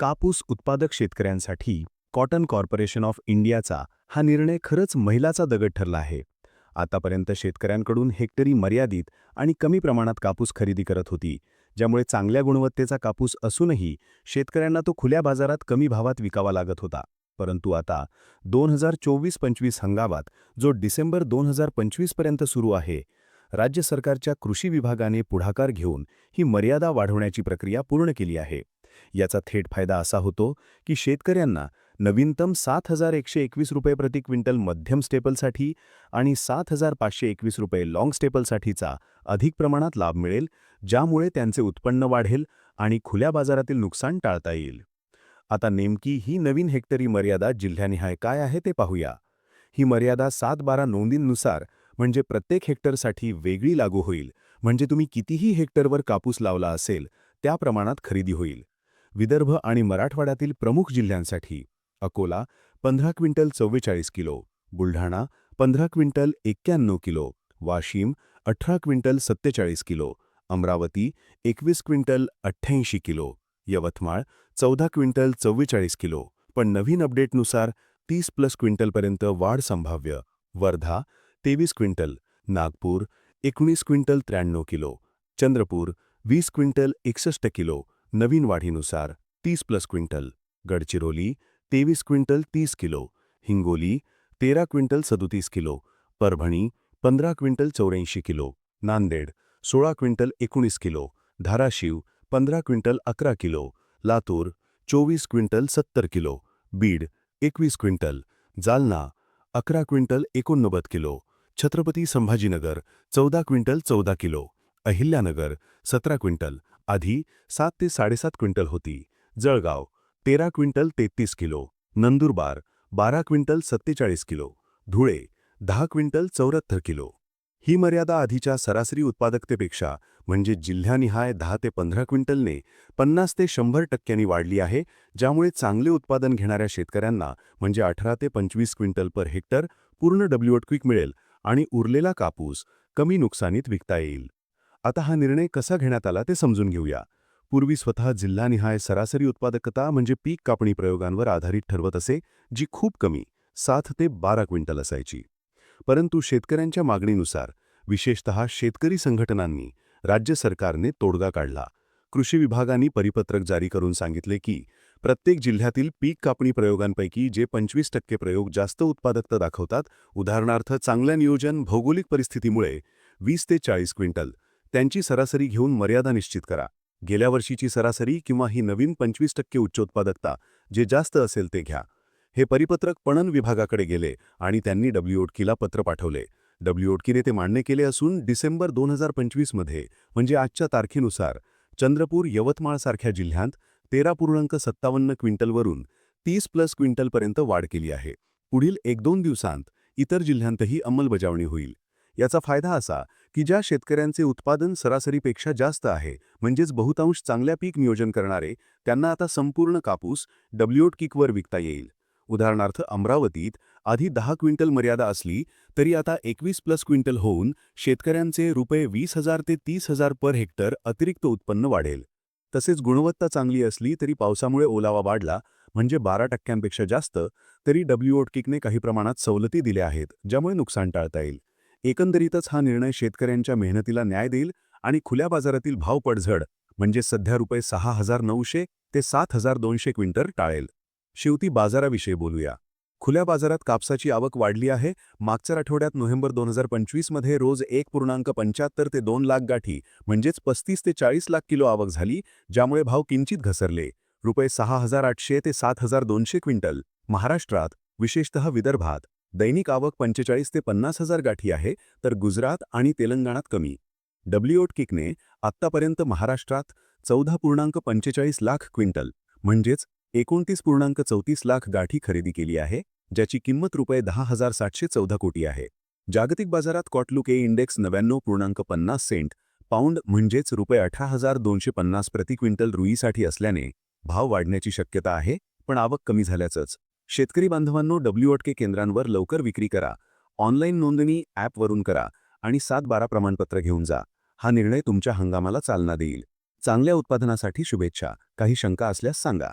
कापूस उत्पादक शेतकऱ्यांसाठी कॉटन कॉर्पोरेशन ऑफ इंडियाचा हा निर्णय खरंच मैलाचा दगड ठरला आहे. आतापर्यंत शेतकऱ्यांकडून हेक्टरी मर्यादित आणि कमी प्रमाणात कापूस खरेदी करत होती, ज्यामुळे चांगल्या गुणवत्तेचा कापूस असूनही शेतकऱ्यांना तो खुल्या बाजारात कमी भावात विकावा लागत होता. परंतु आता 2024-25 हंगामात, जो डिसेंबर 2025 पर्यंत सुरू आहे, राज्य सरकारच्या कृषी विभागाने पुढाकार घेऊन ही मर्यादा वाढवण्याची प्रक्रिया पूर्ण केली आहे. याचा थेट फायदा असा होतो की शेतकऱ्यांना नवीनतम 7,121 रुपये प्रति क्विंटल मध्यम स्टेपलसाठी आणि 7,521 रुपये लाँग स्टेपलसाठीचा अधिक प्रमाणात लाभ मिळेल, ज्यामुळे त्यांचे उत्पन्न वाढेल आणि खुल्या बाजारातील नुकसान टाळता येईल. आता नेमकी ही नवीन हेक्टरी मर्यादा जिल्ह्यानिहाय काय आहे ते पाहूया. ही मर्यादा 7-12 नोंदींनुसार म्हणजे प्रत्येक हेक्टरसाठी वेगळी लागू होईल. म्हणजे तुम्ही कितीही हेक्टरवर कापूस लावला असेल त्या प्रमाणात खरेदी होईल. विदर्भ आणि मराठवाड्यातील प्रमुख जिल्ह्यांसाठी Akola 15 quintal 44 kilo, Buldhana 15 quintal 91 kilo, Washim 18 quintal 47 kilo, Amravati 21 quintal 88 kilo, Yavatmal 14 quintal 44 kilo, पण नवीन अपडेटनुसार 30+ क्विंटलपर्यंत वाढ संभाव्य. Wardha 23 quintal, Nagpur 19 quintal 93 kilo, Chandrapur 20 quintal 61 kilo, नवीन वाढीनुसार 30+ quintal, Gadchiroli 23 quintal 30 kilo, Hingoli 13 quintal 37 kilo, Parbhani 15 quintal 84 kilo, Nanded 16 quintal 19 kilo, Dharashiv 15 quintal 11 kilo, Latur 24 quintal 70 kilo, Beed 21 quintal, Jalna 11 quintal 89 kilo, Chhatrapati Sambhajinagar 14 quintal 14 kilo, Ahilyanagar 17 quintal, आधी 7 ते 7.5 क्विंटल होती, Jalgaon 13 quintal 33 kilo, Nandurbar 12 quintal 47 kilo, Dhule 10 quintal 74 kilo. ही मर्यादा आधीच्या सरासरी उत्पादकतेपेक्षा म्हणजे जिल्ह्यानिहाय 10 ते 15 क्विंटलने 50 ते 100% वाढली आहे, ज्यामुळे चांगले उत्पादन घेणाऱ्या शेतकऱ्यांना म्हणजे 18 ते 25 क्विंटल पर हेक्टर पूर्ण WOT क्विक मिळेल आणि उरलेला कापूस कमी नुकसानीत विकता येईल. आता हा निर्णय कसा घेण्यात आला ते समजून घेऊया. पूर्वी स्वतः जिल्हानिहाय सरासरी उत्पादकता म्हणजे पीक कापणी प्रयोगांवर आधारित ठरवत असे, जी खूप कमी 7 ते 12 क्विंटल असायची. परंतु शेतकऱ्यांच्या मागणीनुसार, विशेषतः शेतकरी संघटनांनी, राज्य सरकारने तोडगा काढला. कृषी विभागाने परिपत्रक जारी करून सांगितले की प्रत्येक जिल्ह्यातील पीक कापणी प्रयोगांपैकी जे 25% प्रयोग जास्त उत्पादकता दाखवतात, उदाहरणार्थ चांगल्या नियोजन, भौगोलिक परिस्थितीमुळे 20 ते 40 क्विंटल, त्यांची सरासरी घेऊन मर्यादा निश्चित करा. गेल्या वर्षीची सरासरी किंवा ही नवीन 25% उच्च उत्पादकता जे जास्त असेल ते घ्या. हे परिपत्रक पणन विभागाकडे गेले आणि त्यांनी WOTCला पत्र पाठवले. WOTCने ते मान्य केले असून डिसेंबर 2025 मध्ये म्हणजे आजच्या तारखेनुसार चंद्रपूर, यवतमाळसारख्या जिल्ह्यांत 13.57 क्विंटलवरून 30+ क्विंटलपर्यंत वाढ केली आहे. पुढील 1-2 दिवसांत इतर जिल्ह्यांतही अंमलबजावणी होईल. याचा फायदा असा की ज्या शेतकऱ्यांचे उत्पादन सरासरीपेक्षा जास्त आहे, म्हणजेच बहुतांश चांगल्या पीक नियोजन करणारे, त्यांना आता संपूर्ण कापूस WOT क्विकवर विकता येईल. उदाहरणार्थ अमरावतीत आधी 10 क्विंटल मर्यादा असली तरी आता 21+ क्विंटल होऊन शेतकऱ्यांचे रुपये 20,000 ते 30,000 पर हेक्टर अतिरिक्त उत्पन्न वाढेल. तसेच गुणवत्ता चांगली असली तरी पावसामुळे ओलावा वाढला म्हणजे 12% जास्त, तरी WOT क्विकने काही प्रमाणात सवलती दिल्या आहेत, ज्यामुळे नुकसान टाळता येईल. एकंदरीतच हा निर्णय शेतकऱ्यांच्या मेहनतीला न्याय देईल आणि खुल्या बाजारातील भाव पडझड म्हणजे सध्या रुपये 6,900 ते 7,200 क्विंटल टाळेल. शेवटी बाजाराविषयी बोलूया. खुल्या बाजारात कापसाची आवक वाढली आहे. मागच्या आठवड्यात नोव्हेंबर 2025 मध्ये रोज 1.75 ते 2 लाख गाठी म्हणजेच 35 ते 40 लाख किलो आवक झाली, ज्यामुळे भाव किंचित घसरले. रुपये 6,800 ते 7,200 क्विंटल. महाराष्ट्रात, विशेषतः विदर्भात, दैनिक आवक 45 ते 50,000 गाठी आहे, तर गुजरात आणि तेलंगणात कमी. WOT क्विकने आत्तापर्यंत महाराष्ट्रात 14.45 लाख क्विंटल म्हणजेच 29.34 लाख गाठी खरेदी केली आहे, ज्याची किंमत रुपये 10,714 कोटी आहे. जागतिक बाजारात कॉटलुक ए इंडेक्स 99.50 सेंट पाऊंड म्हणजेच रुपये 18,250 प्रति क्विंटल रुईसाठी असल्याने भाव वाढण्याची शक्यता आहे, पण आवक कमी झाल्याचंच. शेतकरी बांधवांनो, WOT केंद्रांवर लवकर विक्री करा, ऑनलाईन नोंदणी ॲपवरून करा आणि 7-12 प्रमाणपत्र घेऊन जा. हा निर्णय तुमच्या हंगामाला चालना देईल. चांगल्या उत्पादनासाठी शुभेच्छा. काही शंका असल्यास सांगा.